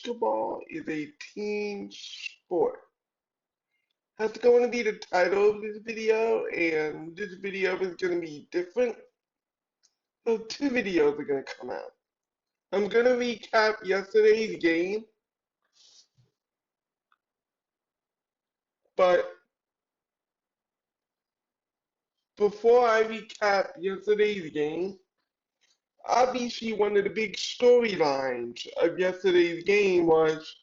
basketball is a team sport. That's going to be the title of this video, and this video is going to be different. So two videos are going to come out. I'm going to recap yesterday's game, but before I recap yesterday's game, obviously one of the big storylines of yesterday's game was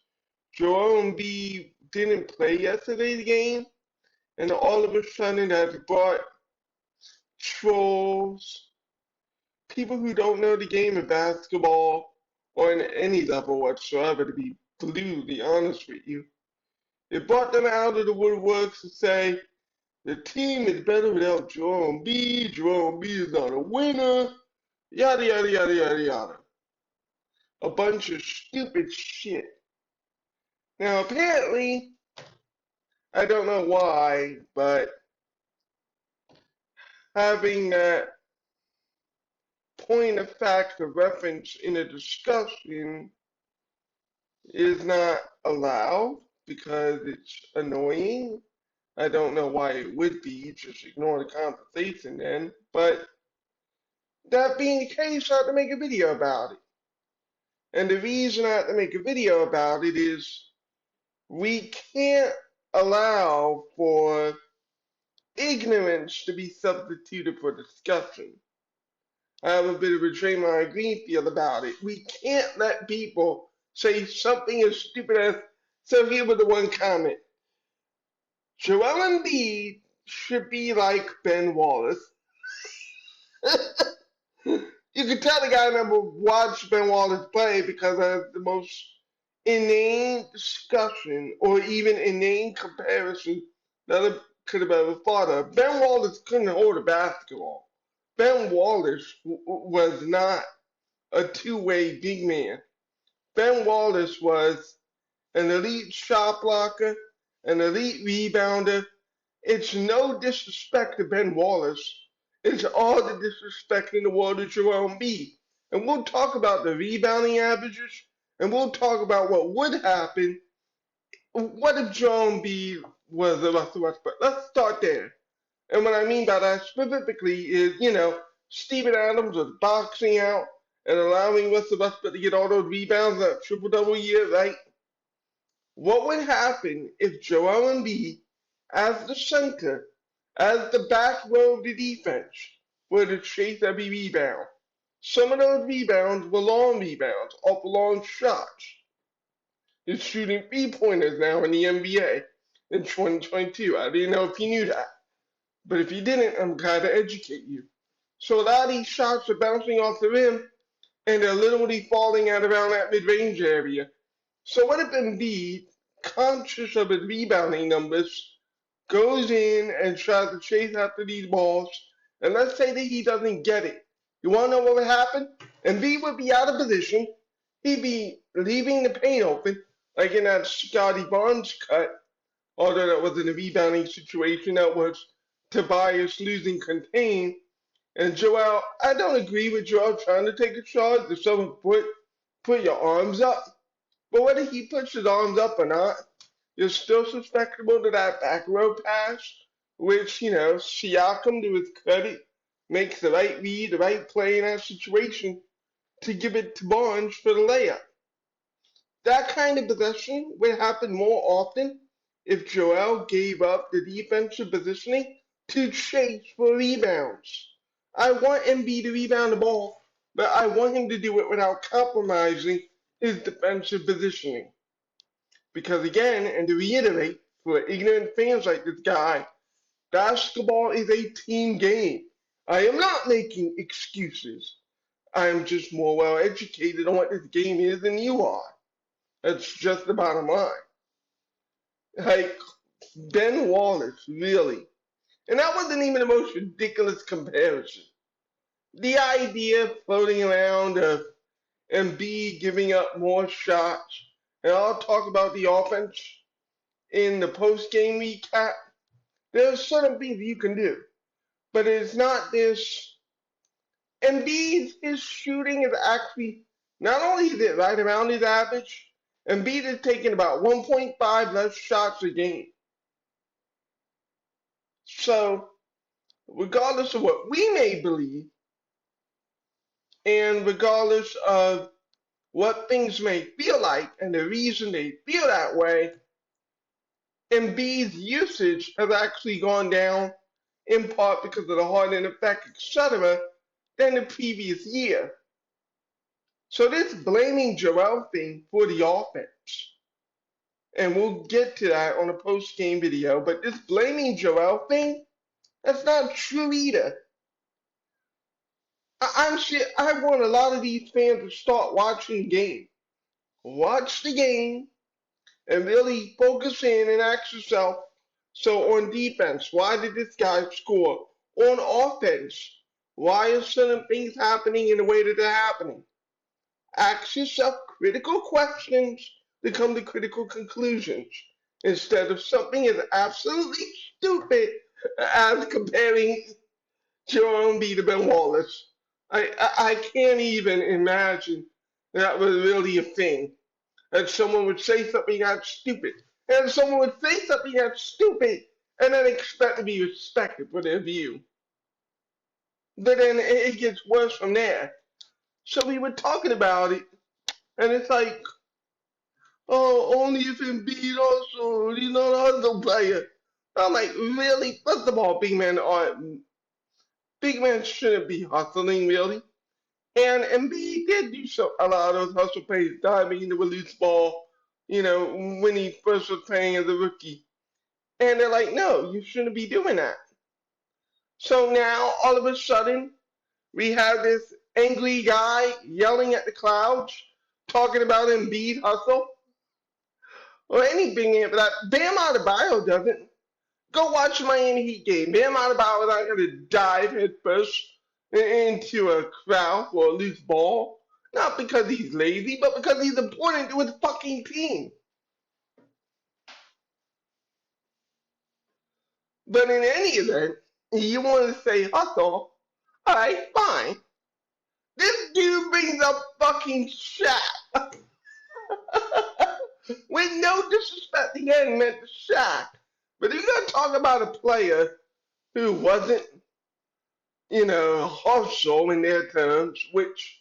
Joel Embiid didn't play yesterday's game, and all of a sudden has brought trolls, people who don't know the game of basketball or in any level whatsoever, to be brutally honest with you. It brought them out of the woodworks to say the team is better without Joel Embiid. Joel Embiid is not a winner. Yada yada yada yada yada. A bunch of stupid shit. Now apparently, I don't know why, but having that point of fact of reference in a discussion is not allowed because it's annoying. I don't know why it would be, just ignore the conversation then. But that being the case, I have to make a video about it. And the reason I have to make a video about it is we can't allow for ignorance to be substituted for discussion. I have a bit of a Draymond Green feel about it. We can't let people say something as stupid as, so here was the one comment. Joel Embiid should be like Ben Wallace. You can tell the guy never watched Ben Wallace play because of the most inane discussion or even inane comparison that I could have ever thought of. Ben Wallace couldn't hold a basketball. Ben Wallace was not a two-way big man. Ben Wallace was an elite shot blocker, an elite rebounder. It's no disrespect to Ben Wallace. It's all the disrespect in the world of Joel Embiid. And we'll talk about the rebounding averages, and we'll talk about what would happen. What if Joel Embiid was a Russell Westbrook? Let's start there. And what I mean by that specifically is, Steven Adams was boxing out and allowing Russell Westbrook to get all those rebounds at triple-double year, right? What would happen if Joel Embiid, as the center, as the back row of the defense, were to chase every rebound? Some of those rebounds were long rebounds, off long shots. He's shooting three-pointers now in the NBA in 2022. I didn't know if you knew that. But if you didn't, I'm glad to educate you. So a lot of these shots are bouncing off the rim, and they're literally falling at around that mid-range area. So what if Embiid, conscious of his rebounding numbers, goes in and tries to chase after these balls, and let's say that he doesn't get it. You want to know what would happen? Embiid would be out of position. He'd be leaving the paint open, like in that Scotty Barnes cut, although that wasn't a rebounding situation. That was Tobias losing contain. And Joel, I don't agree with Joel trying to take a shot. If someone put your arms up. But whether he puts his arms up or not, you're still susceptible to that back row pass, which, Siakam, to his credit, makes the right read, the right play in that situation to give it to Barnes for the layup. That kind of possession would happen more often if Joel gave up the defensive positioning to chase for rebounds. I want Embiid to rebound the ball, but I want him to do it without compromising his defensive positioning. Because again, and to reiterate, for ignorant fans like this guy, basketball is a team game. I am not making excuses. I am just more well educated on what this game is than you are. That's just the bottom line. Like, Ben Wallace, really. And that wasn't even the most ridiculous comparison. The idea floating around of Embiid giving up more shots, and I'll talk about the offense in the post-game recap. There's certain things you can do, but it's not this. Embiid, his shooting is actually, not only is it right around his average, Embiid is taking about 1.5 less shots a game. So, regardless of what we may believe, and regardless of what things may feel like and the reason they feel that way, Embiid's usage has actually gone down in part because of the hardening effect, etc., than the previous year. So this blaming Joel thing for the offense, and we'll get to that on a post-game video, but this blaming Joel thing, that's not true either. I want a lot of these fans to start watching the game. Watch the game and really focus in and ask yourself, so on defense, why did this guy score? On offense, why are certain things happening in the way that they're happening? Ask yourself critical questions to come to critical conclusions instead of something as absolutely stupid as comparing Joel Embiid to Ben Wallace. I can't even imagine that was really a thing. That someone would say something that's stupid. And someone would say something that's stupid and then expect to be respected for their view. But then it gets worse from there. So we were talking about it, and it's like, oh, only if Embiid also, you know, the other player. I'm like, really? First of all, big men shouldn't be hustling, really. And Embiid did do a lot of those hustle plays, diving into a loose ball, you know, when he first was playing as a rookie. And they're like, no, you shouldn't be doing that. So now, all of a sudden, we have this angry guy yelling at the clouds, talking about Embiid hustle. Or anything for that. Bam Adebayo doesn't. Go watch the Miami Heat game. Bam Adebayo is not going to dive headfirst into a crowd for a loose ball. Not because he's lazy, but because he's important to his fucking team. But in any event, you want to say hustle, alright, fine. This dude brings up fucking Shaq. With no disrespect again meant to Shaq. But if you're going to talk about a player who wasn't, you know, hustle in their terms, which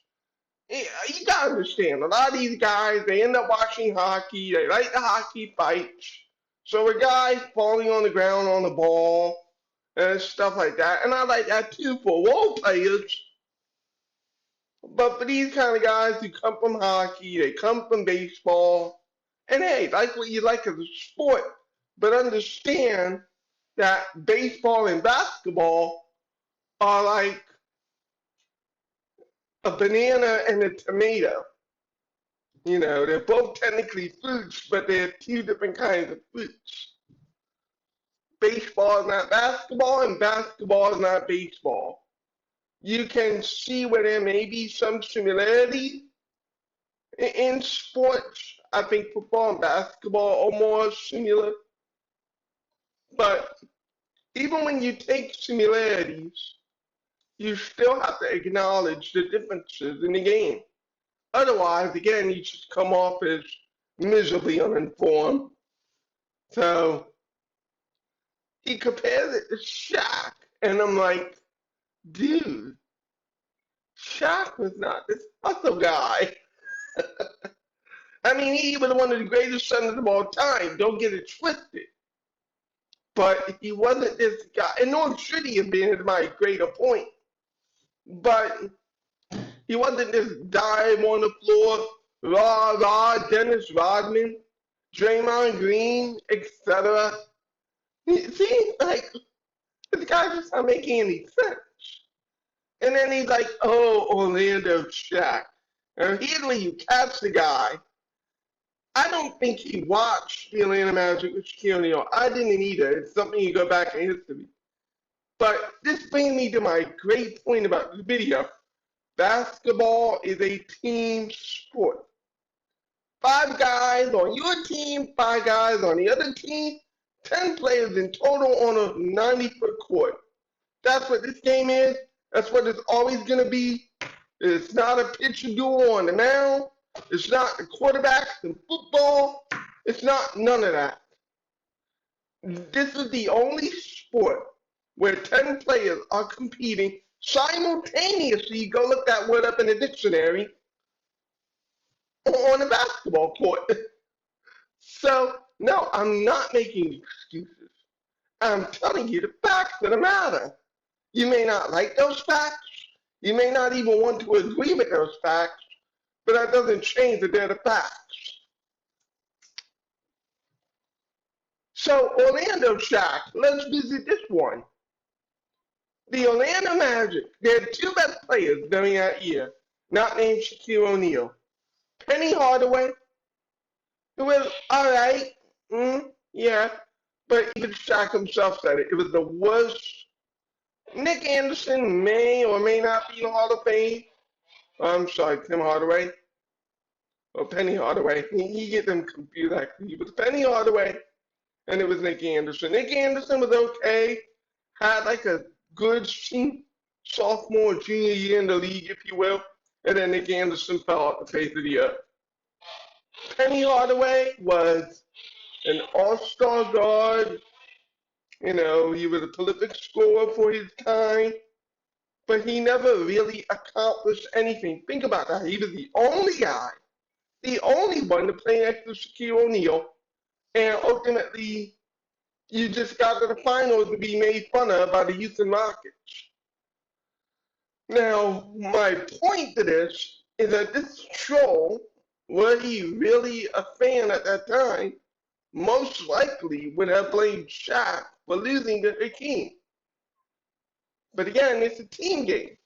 you got to understand, a lot of these guys, they end up watching hockey, they like the hockey fights. So a guy falling on the ground on the ball and stuff like that, and I like that too for role players. But for these kind of guys who come from hockey, they come from baseball, and hey, like what you like as a sport, but understand that baseball and basketball are like a banana and a tomato. You know, they're both technically fruits, but they're two different kinds of fruits. Baseball is not basketball, and basketball is not baseball. You can see where there may be some similarity in sports. I think football and basketball are more similar. But even when you take similarities, you still have to acknowledge the differences in the game. Otherwise, again, you just come off as miserably uninformed. So he compares it to Shaq, and I'm like, dude, Shaq was not this hustle guy. I mean, he was one of the greatest centers of all time. Don't get it twisted. But he wasn't this guy, and nor should he have been, is my greater point. But he wasn't this dive on the floor, Dennis Rodman, Draymond Green, etc. See, like, this guy just not making any sense. And then he's like, oh, Orlando Shaq. And immediately you catch the guy. I don't think he watched the Atlanta Magic with Shaquille O'Neal. I didn't either. It's something you go back in history. But this brings me to my great point about this video. Basketball is a team sport. 5 guys on your team, 5 guys on the other team, 10 players in total on a 90-foot court. That's what this game is. That's what it's always going to be. It's not a pitch and duel on the mound. It's not the quarterbacks in football. It's not none of that. This is the only sport where 10 players are competing simultaneously. Go look that word up in the dictionary on a basketball court. So, no, I'm not making excuses. I'm telling you the facts of the matter. You may not like those facts. You may not even want to agree with those facts, but that doesn't change that they're the facts. So, Orlando Shaq, let's visit this one. The Orlando Magic, their two best players during that year, not named Shaquille O'Neal. Penny Hardaway, it was all right, yeah, but even Shaq himself said it. It was the worst. Nick Anderson may or may not be in the Hall of Fame. I'm sorry, Tim Hardaway or Penny Hardaway. You get them confused. Actually, it was Penny Hardaway, and it was Nick Anderson. Nick Anderson was okay. Had like a good sophomore, junior year in the league, if you will, and then Nick Anderson fell off the face of the earth. Penny Hardaway was an all-star guard. You know, he was a prolific scorer for his time, but he never really accomplished anything. Think about that. He was the only guy, the only one to play next to Shaquille O'Neal, and ultimately, you just got to the finals to be made fun of by the Houston Rockets. Now, my point to this is that this troll, were he really a fan at that time, most likely would have blamed Shaq for losing to Hakeem. But again, it's a team game.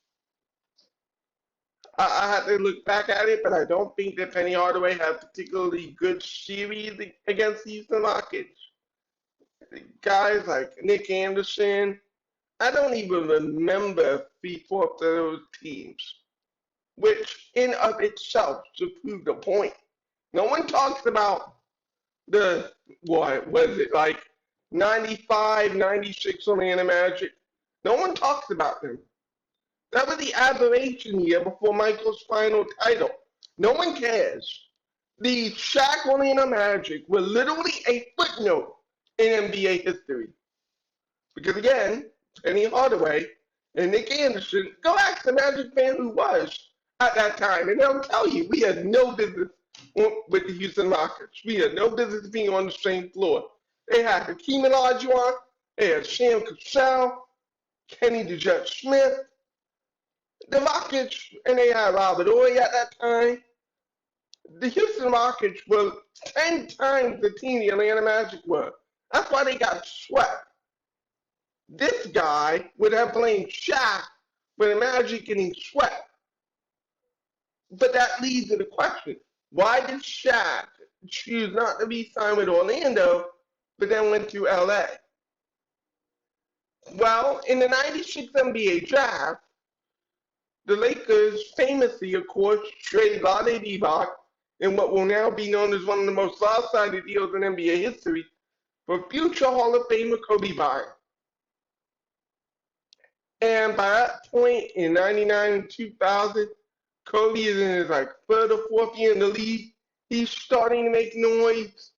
I had to look back at it, but I don't think that Penny Hardaway had a particularly good series against the Houston Rockets. Guys like Nick Anderson, I don't even remember 3/4 of those teams, which in of itself to prove the point. No one talks about the, what was it, like 95, 96 Orlando Magic. No one talks about them. That was the aberration year before Michael's final title. No one cares. The Shaq Orlando Magic were literally a footnote in NBA history. Because again, Penny Hardaway and Nick Anderson, go ask the Magic fan who was at that time, and they'll tell you we had no business with the Houston Rockets. We had no business being on the same floor. They had Hakeem Olajuwon, they had Sam Cassell, Kenny DeJet Smith, the Rockets, and they had Robert Ory at that time. The Houston Rockets were 10 times the team the Atlanta Magic were. That's why they got swept. This guy would have blamed Shaq for the Magic getting swept. But that leads to the question, why did Shaq choose not to be signed with Orlando, but then went to LA? Well, in the 96 NBA draft, the Lakers famously, of course, traded Vlade Divac in what will now be known as one of the most lopsided deals in NBA history for future Hall of Famer Kobe Bryant. And by that point, in 99 and 2000, Kobe is in his like third or fourth year in the league. He's starting to make noise.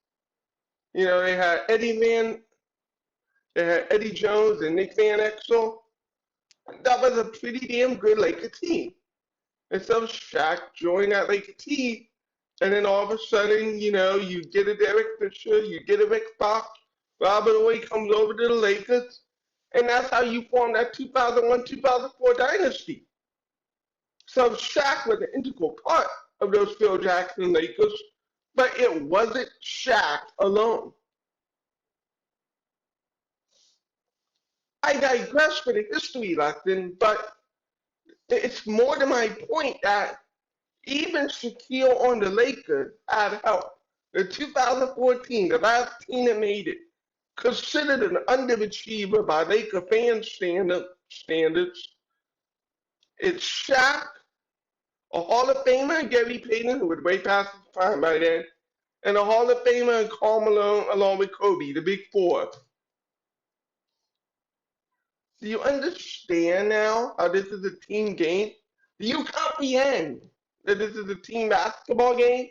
You know, they had Eddie Jones and Nick Van Exel. That was a pretty damn good Laker team. And so Shaq joined that Laker team, and then all of a sudden, you know, you get a Derek Fisher, you get a Rick Fox, Robert Ory comes over to the Lakers, and that's how you form that 2001-2004 dynasty. So Shaq was an integral part of those Phil Jackson Lakers, but it wasn't Shaq alone. I digress for the history lesson, but it's more to my point that even Shaquille on the Lakers had help. The 2014, the last team that made it, considered an underachiever by Laker fan standards. It's Shaq, a Hall of Famer, Gary Payton, who was way past his prime by then, and a Hall of Famer, Karl Malone, along with Kobe, the Big Four. Do you understand now how this is a team game? Do you comprehend that this is a team basketball game?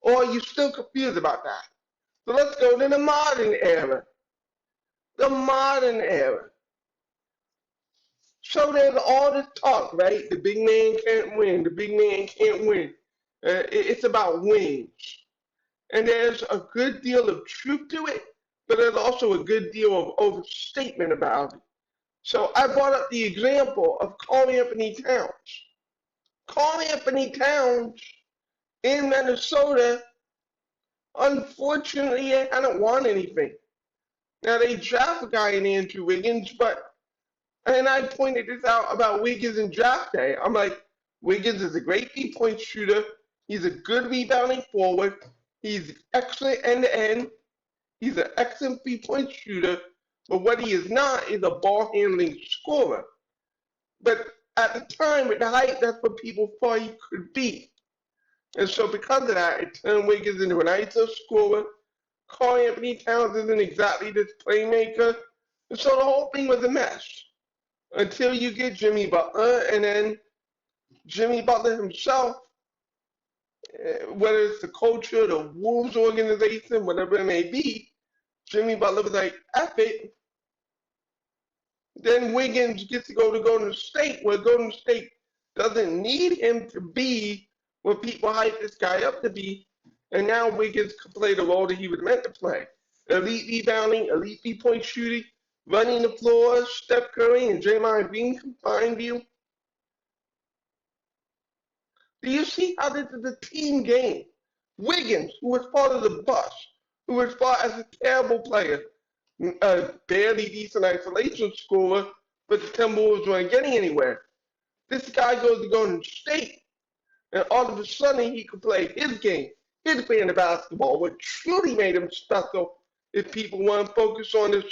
Or are you still confused about that? So let's go to the modern era. The modern era. So there's all this talk, right? The big man can't win. The big man can't win. It's about wins. And there's a good deal of truth to it, but there's also a good deal of overstatement about it. So I brought up the example of Karl Anthony Towns. Karl Anthony Towns in Minnesota, unfortunately, hadn't won anything. Now they draft a guy in Andrew Wiggins, and I pointed this out about Wiggins in draft day. I'm like, Wiggins is a great 3-point shooter. He's a good rebounding forward. He's excellent end to end. He's an excellent 3-point shooter. But what he is not is a ball handling scorer. But at the time, with the hype, that's what people thought he could be. And so because of that, it turned Wiggins into an ISO scorer. Karl Anthony Towns isn't exactly this playmaker. And so the whole thing was a mess. Until you get Jimmy Butler, and then Jimmy Butler himself, whether it's the culture, the Wolves organization, whatever it may be, Jimmy Butler was like, F it. Then Wiggins gets to go to Golden State, where Golden State doesn't need him to be what people hype this guy up to be. And now Wiggins can play the role that he was meant to play. Elite rebounding, elite 3-point shooting, running the floor, Steph Curry and Draymond Green can find you. Do you see how this is a team game? Wiggins, who was part of the bus, who was fought as a terrible player, a barely decent isolation scorer, but the Timberwolves weren't getting anywhere. This guy goes to Golden State, and all of a sudden he could play his game, his brand of basketball, what truly made him special if people want to focus on this,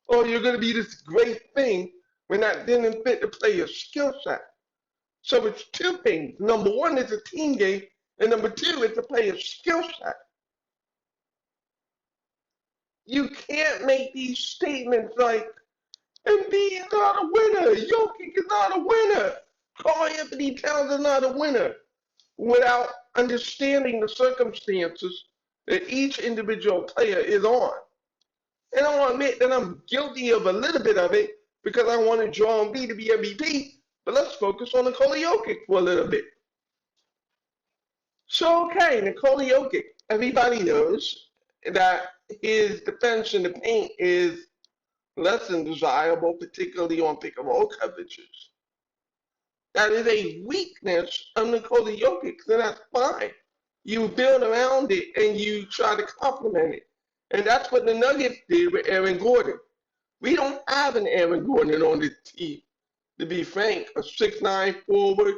oh, you're going to be this great thing, when that didn't fit the player's skill set. So it's two things. Number one, it's a team game, and number two, it's a player's skill set. You can't make these statements like, Embiid is not a winner, Jokic is not a winner, Karl Anthony Towns is not a winner, without understanding the circumstances that each individual player is on. And I'll admit that I'm guilty of a little bit of it because I wanted Joel Embiid to be MVP, but let's focus on Nikola Jokic for a little bit. So, okay, Nikola Jokic, everybody knows that his defense in the paint is less than desirable, particularly on pick-and-roll coverages. That is a weakness of Nikola Jokic, and that's fine. You build around it and you try to complement it. And that's what the Nuggets did with Aaron Gordon. We don't have an Aaron Gordon on this team, to be frank, a 6'9" forward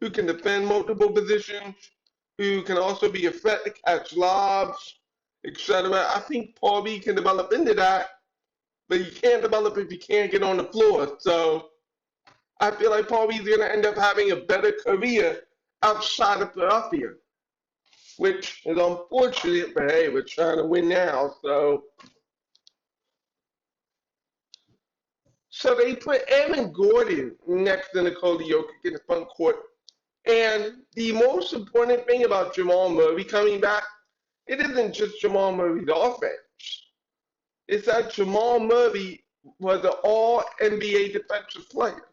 who can defend multiple positions, who can also be a threat to catch lobs, etc. I think Paul B can develop into that, but he can't develop if he can't get on the floor. So I feel like Paul B is going to end up having a better career outside of Philadelphia, which is unfortunate, but hey, we're trying to win now. So they put Aaron Gordon next to Nikola Jokic in the front court. And the most important thing about Jamal Murray coming back, it isn't just Jamal Murray's offense. It's that Jamal Murray was an all-NBA defensive player.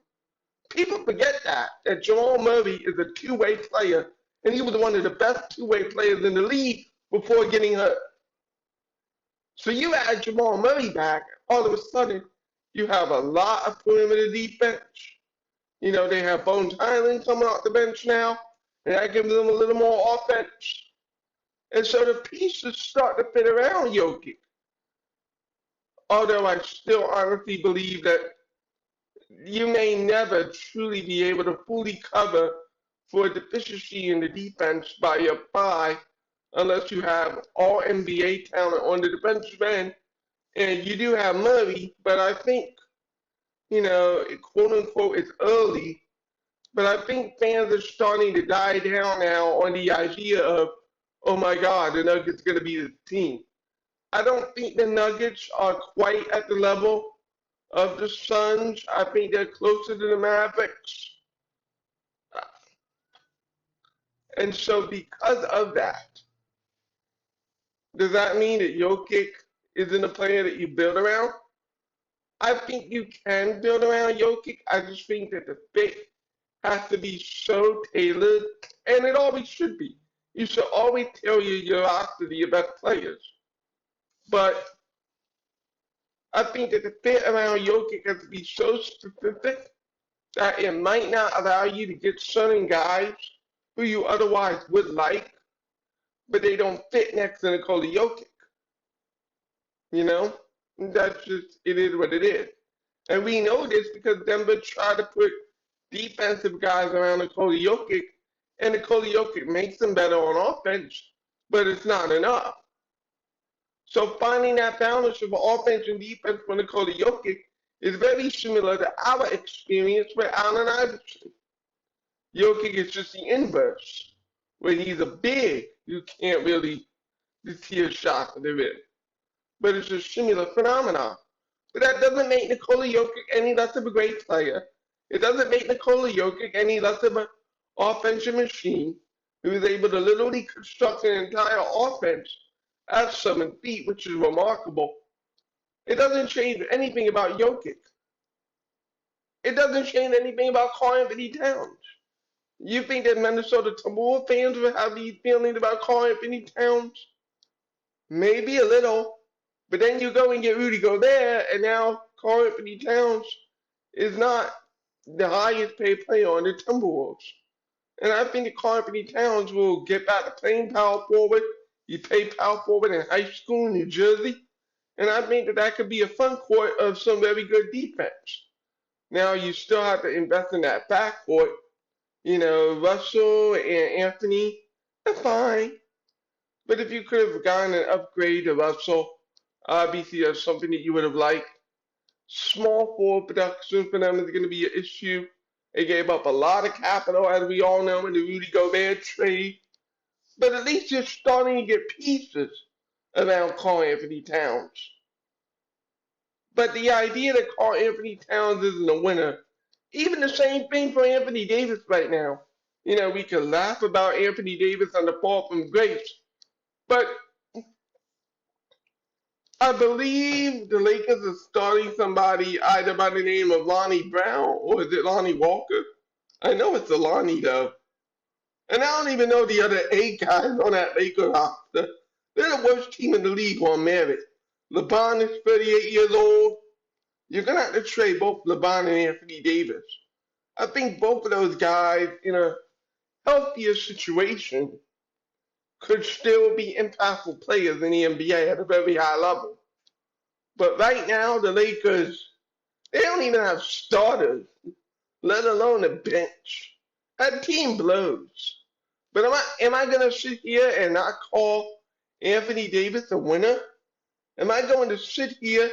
People forget that Jamal Murray is a two-way player, and he was one of the best two-way players in the league before getting hurt. So you add Jamal Murray back, all of a sudden, you have a lot of perimeter defense. You know, they have Bones Highland coming off the bench now, and that gives them a little more offense. And so the pieces start to fit around Jokic. Although I still honestly believe that you may never truly be able to fully cover for a deficiency in the defense by your five unless you have all NBA talent on the defensive end. And you do have Murray, but I think, you know, quote unquote, it's early. But I think fans are starting to die down now on the idea of, oh my God, the Nuggets are going to be the team. I don't think the Nuggets are quite at the level of the Suns. I think they're closer to the Mavericks. And so because of that, does that mean that Jokic isn't a player that you build around? I think you can build around Jokic. I just think that the fit has to be so tailored, and it always should be. You should always tell your roster your best players. But I think that the fit around Jokic has to be so specific that it might not allow you to get certain guys who you otherwise would like, but they don't fit next to Nikola Jokic. You know? That's just, it is what it is. And we know this because Denver tried to put defensive guys around Nikola Jokic, and Nikola Jokic makes them better on offense, but it's not enough. So finding that balance of offense and defense for Nikola Jokic is very similar to our experience with Allen Iverson. Jokic is just the inverse, where he's a big, you can't really see a shot for the rim. But it's a similar phenomenon. But that doesn't make Nikola Jokic any less of a great player. It doesn't make Nikola Jokic any less of an offensive machine who is able to literally construct an entire offense at 7 feet, which is remarkable. It doesn't change anything about Jokic. It doesn't change anything about Karl-Anthony Towns. You think that Minnesota Timberwolves fans would have these feelings about Karl-Anthony Towns? Maybe a little. But then you go and get Rudy Gobert, and now Karl-Anthony Towns is not the highest paid player on the Timberwolves. And I think that Karl-Anthony Towns will get back to playing power forward. He played power forward in high school in New Jersey. And I think that that could be a front court of some very good defense. Now, you still have to invest in that backcourt. You know, Russell and Anthony, they're fine. But if you could have gotten an upgrade to Russell, obviously that's something that you would have liked. Small forward production for them is going to be an issue. They gave up a lot of capital, as we all know, in the Rudy Gobert trade. But at least you're starting to get pieces around Karl-Anthony Towns. But the idea that Karl-Anthony Towns isn't a winner, even the same thing for Anthony Davis right now. You know, we can laugh about Anthony Davis on the fall from grace, but I believe the Lakers are starting somebody either by the name of Lonnie Brown or is it Lonnie Walker? I know it's a Lonnie though. And I don't even know the other 8 guys on that Lakers roster. They're the worst team in the league on merit. LeBron is 38 years old. You're going to have to trade both LeBron and Anthony Davis. I think both of those guys in a healthier situation could still be impactful players in the NBA at a very high level. But right now, the Lakers, they don't even have starters, let alone a bench. That team blows. But am I going to sit here and not call Anthony Davis a winner? Am I going to sit here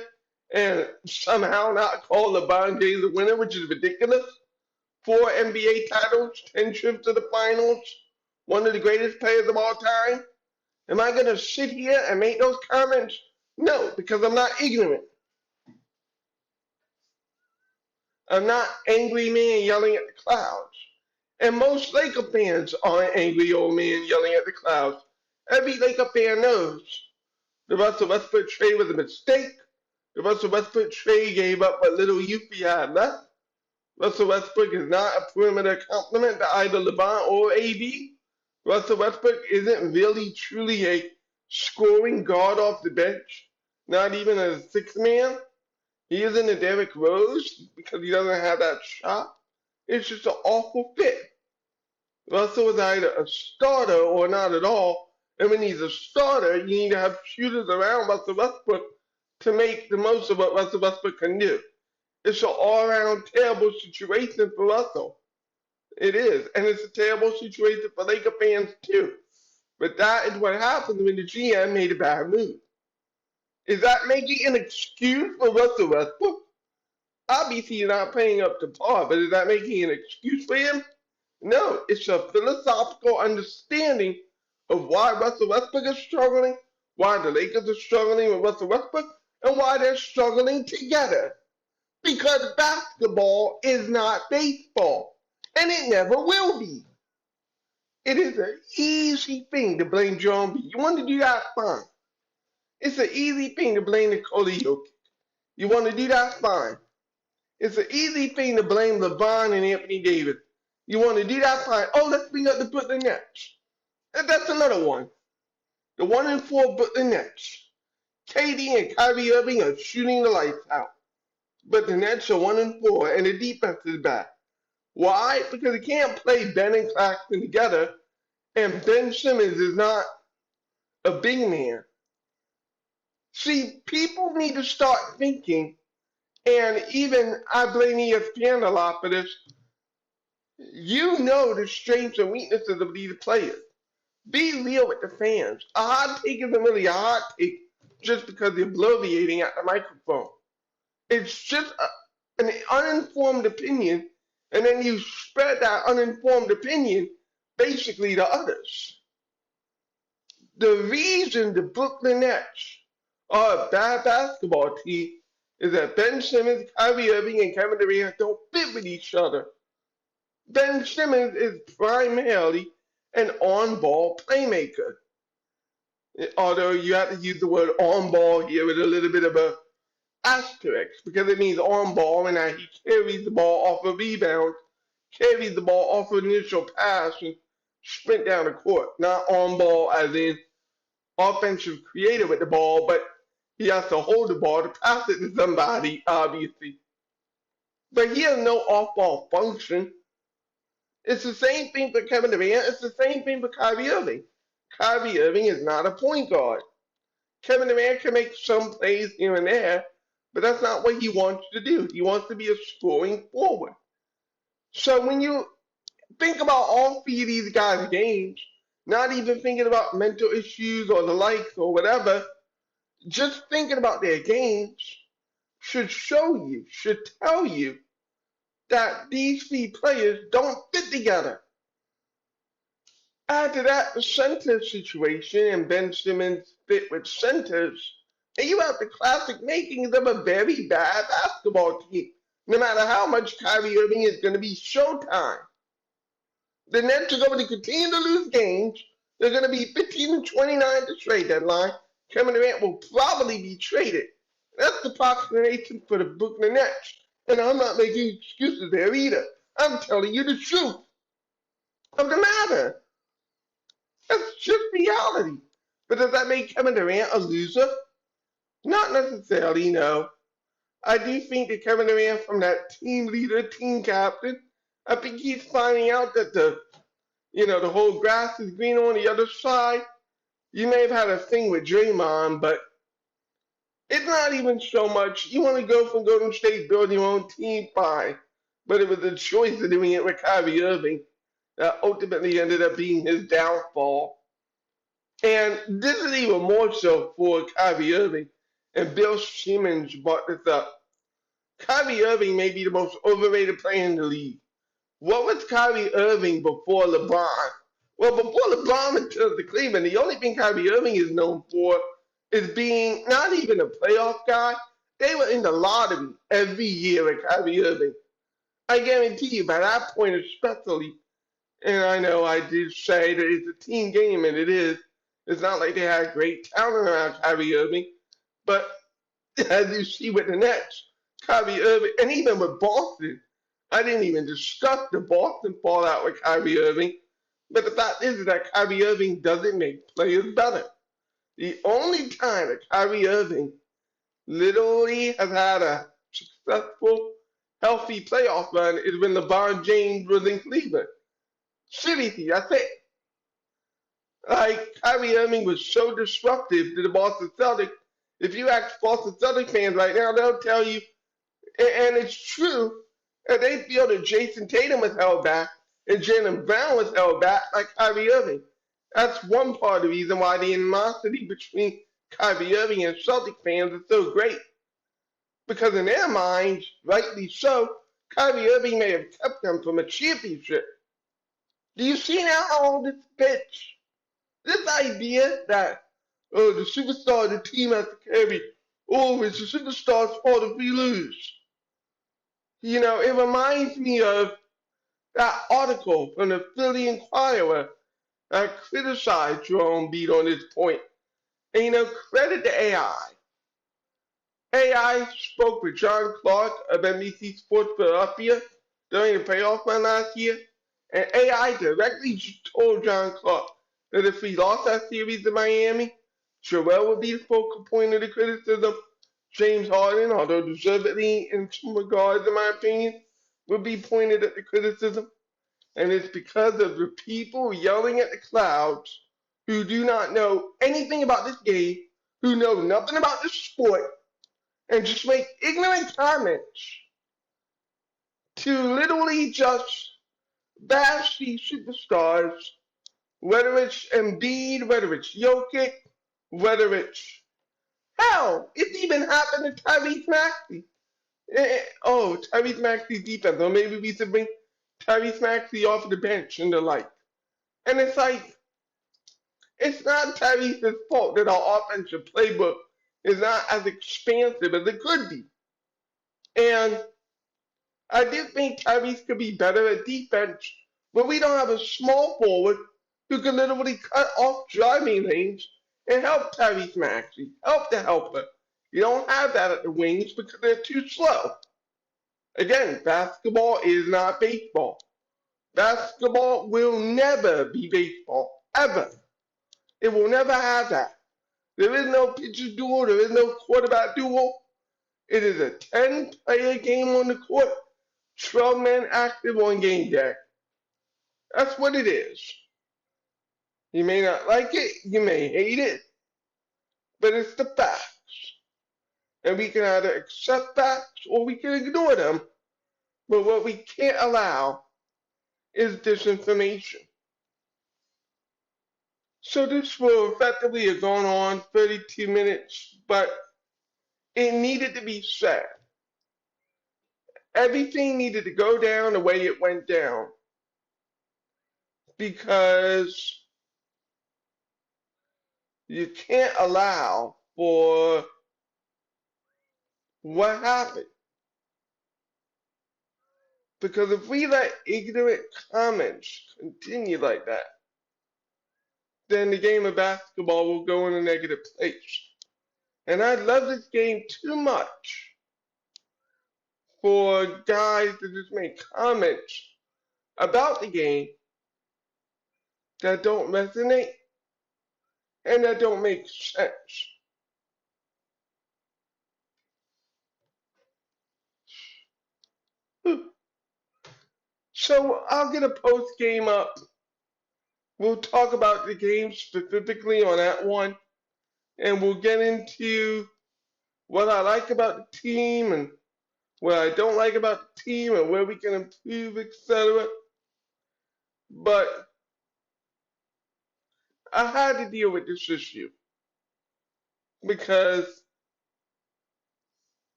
and somehow not call LeBron James a winner, which is ridiculous? 4 NBA titles, 10 trips to the finals, one of the greatest players of all time. Am I going to sit here and make those comments? No, because I'm not ignorant. I'm not angry man yelling at the clouds. And most Laker fans aren't angry old men yelling at the clouds. Every Laker fan knows the Russell Westbrook trade was a mistake. The Russell Westbrook trade gave up what little youth he had left. Russell Westbrook is not a perimeter complement to either LeBron or AD. Russell Westbrook isn't really truly a scoring guard off the bench, not even a 6-man. He isn't a Derrick Rose because he doesn't have that shot. It's just an awful fit. Russell is either a starter or not at all. And when he's a starter, you need to have shooters around Russell Westbrook to make the most of what Russell Westbrook can do. It's an all-around terrible situation for Russell. It is. And it's a terrible situation for Laker fans too. But that is what happens when the GM made a bad move. Is that making an excuse for Russell Westbrook? Obviously, you're not playing up to par, but is that making an excuse for him? No, it's a philosophical understanding of why Russell Westbrook is struggling, why the Lakers are struggling with Russell Westbrook, and why they're struggling together. Because basketball is not baseball, and it never will be. It is an easy thing to blame Joel Embiid. You want to do that, fine. It's an easy thing to blame Nikola Jokic. You want to do that, fine. It's an easy thing to blame LeBron and Anthony Davis. You want to do that, fine. Oh, let's bring up the Brooklyn Nets. And that's another one. The 1-4 Brooklyn Nets. KD and Kyrie Irving are shooting the lights out. But the Nets are 1-4 and the defense is bad. Why? Because you can't play Ben and Claxton together, and Ben Simmons is not a big man. See, people need to start thinking, and even I blame ESPN a lot for this. You know the strengths and weaknesses of these players. Be real with the fans. A hot take isn't really a hot take just because you're bloviating at the microphone. It's just an uninformed opinion, and then you spread that uninformed opinion basically to others. The reason the Brooklyn Nets are a bad basketball team is that Ben Simmons, Kyrie Irving, and Kevin Durant don't fit with each other. Ben Simmons is primarily an on-ball playmaker. Although you have to use the word on-ball here with a little bit of a asterisk because it means on-ball and that he carries the ball off a rebound, carries the ball off an initial pass and sprint down the court. Not on-ball as in offensive creator with the ball, but he has to hold the ball to pass it to somebody, obviously. But he has no off-ball function. It's the same thing for Kevin Durant. It's the same thing for Kyrie Irving. Kyrie Irving is not a point guard. Kevin Durant can make some plays here and there, but that's not what he wants to do. He wants to be a scoring forward. So when you think about all three of these guys' games, not even thinking about mental issues or the likes or whatever, just thinking about their games should show you, should tell you that these three players don't fit together. Add to that the center situation, and Ben Simmons fit with centers, and you have the classic makings of a very bad basketball team. No matter how much Kyrie Irving is going to be showtime. The Nets are going to continue to lose games. They're going to be 15-29 at the trade deadline. Kevin Durant will probably be traded. That's the approximation for the Brooklyn Nets. And I'm not making excuses there either. I'm telling you the truth of the matter. That's just reality. But does that make Kevin Durant a loser? Not necessarily, no. I do think that Kevin Durant, from that team leader, team captain, I think he's finding out that the whole grass is green on the other side. You may have had a thing with Draymond, but it's not even so much. You want to go from Golden State, build your own team, fine. But it was a choice of doing it with Kyrie Irving that ultimately ended up being his downfall. And this is even more so for Kyrie Irving. And Bill Simmons brought this up. Kyrie Irving may be the most overrated player in the league. What was Kyrie Irving before LeBron? Well, before LeBron went to Cleveland, the only thing Kyrie Irving is known for is being not even a playoff guy. They were in the lottery every year with Kyrie Irving. I guarantee you, by that point especially, and I know I did say that it's a team game, and it is. It's not like they had great talent around Kyrie Irving, but as you see with the Nets, Kyrie Irving, and even with Boston, I didn't even discuss the Boston fallout with Kyrie Irving, but the fact is that Kyrie Irving doesn't make players better. The only time that Kyrie Irving literally has had a successful, healthy playoff run is when LeBron James was in Cleveland. Seriously, that's it. Like, Kyrie Irving was so disruptive to the Boston Celtics. If you ask Boston Celtics fans right now, they'll tell you, and it's true, that they feel that Jason Tatum was held back and Jaylen Brown was held back by Kyrie Irving. That's one part of the reason why the animosity between Kyrie Irving and Celtic fans is so great. Because in their minds, rightly so, Kyrie Irving may have kept them from a championship. Do you see now all this pitch? This idea that the superstar of the team has to carry, it's the superstar's fault if we lose. You know, it reminds me of that article from the Philly Inquirer I criticized Joel Embiid on this point. And credit to AI. AI spoke with John Clark of NBC Sports Philadelphia during the playoff run last year, and AI directly told John Clark that if we lost that series in Miami, Joel would be the focal point of the criticism. James Harden, although deservedly in some regards, in my opinion, would be pointed at the criticism. And it's because of the people yelling at the clouds who do not know anything about this game, who know nothing about this sport, and just make ignorant comments to literally just bash these superstars, whether it's Embiid, whether it's Jokic, whether it's hell, it even happened to Tyrese Maxey. Tyrese Maxey's defense. Or maybe we should bring Tyrese Maxey off the bench and the like. And it's like, it's not Tyrese's fault that our offensive playbook is not as expansive as it could be. And I do think Tyrese could be better at defense, but we don't have a small forward who can literally cut off driving lanes and help Tyrese Maxey, help the helper. You don't have that at the wings because they're too slow. Again, basketball is not baseball. Basketball will never be baseball, ever. It will never have that. There is no pitcher duel, there is no quarterback duel. It is a 10-player game on the court, 12 men active on game day. That's what it is. You may not like it, you may hate it, but it's the facts. And we can either accept facts or we can ignore them. But what we can't allow is disinformation. So this will effectively have gone on 32 minutes, but it needed to be said. Everything needed to go down the way it went down. Because you can't allow for what happened. Because if we let ignorant comments continue like that, then the game of basketball will go in a negative place. And I love this game too much for guys to just make comments about the game that don't resonate and that don't make sense. So I'll get a post game up. We'll talk about the game specifically on that one, and we'll get into what I like about the team and what I don't like about the team and where we can improve, etc. But I had to deal with this issue because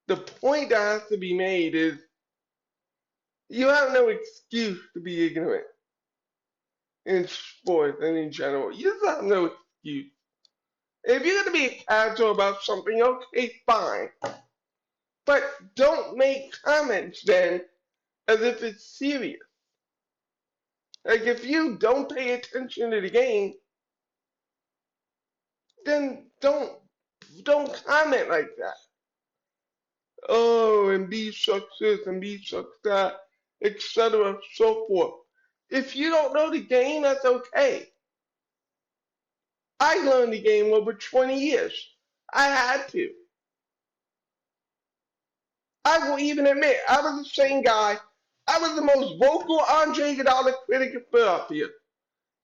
the point that has to be made is you have no excuse to be ignorant in sports and in general. You just have no excuse. If you're going to be casual about something, okay, fine. But don't make comments then as if it's serious. Like if you don't pay attention to the game, then don't comment like that. Oh, Embiid sucks this, Embiid sucks that, etc., so forth. If you don't know the game, that's okay. I learned the game over 20 years. I had to. I will even admit, I was the same guy. I was the most vocal Andre Iguodala critic in Philadelphia.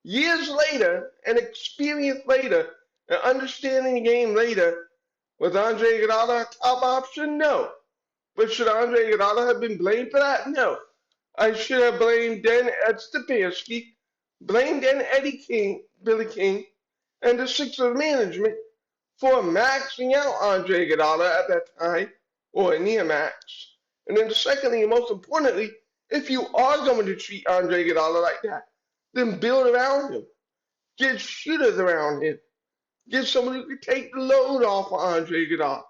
Years later, and experience later, and understanding the game later, was Andre Iguodala a top option? No. But should Andre Iguodala have been blamed for that? No. I should have blamed then Ed Stefanski, blamed then Eddie King, Billy King, and the Sixers management for maxing out Andre Iguodala at that time, or near max. And then secondly, and most importantly, if you are going to treat Andre Iguodala like that, then build around him. Get shooters around him. Get somebody who can take the load off of Andre Iguodala.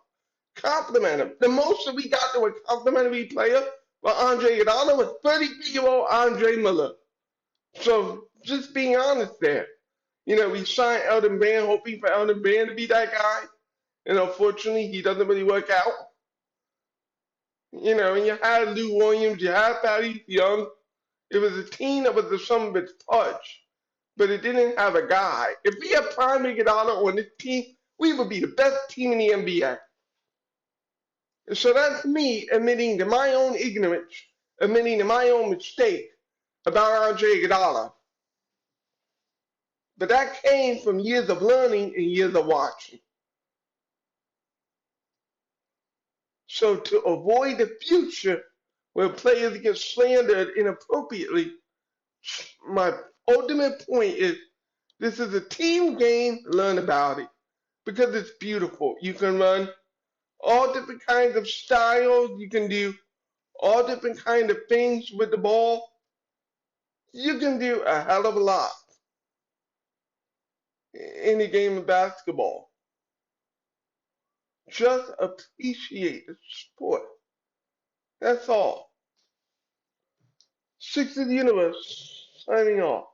Compliment him. The most that we got to a complimentary player for Andre Iguodala was 33-year-old Andre Miller. So Just being honest there. We signed Elton Brand hoping for Elton Brand to be that guy, and unfortunately, he doesn't really work out. And you had Lou Williams, you had Thaddeus Young. It was a team that was the sum of its parts, but it didn't have a guy. If we had Prime Iguodala on this team, we would be the best team in the NBA. And so that's me admitting to my own ignorance, admitting to my own mistake about Andre Iguodala. But that came from years of learning and years of watching. So to avoid the future where players get slandered inappropriately, my ultimate point is this is a team game, learn about it. Because it's beautiful. You can run all different kinds of styles. You can do all different kinds of things with the ball. You can do a hell of a lot in the game of basketball. Just appreciate the sport. That's all. Six of the Universe, signing off.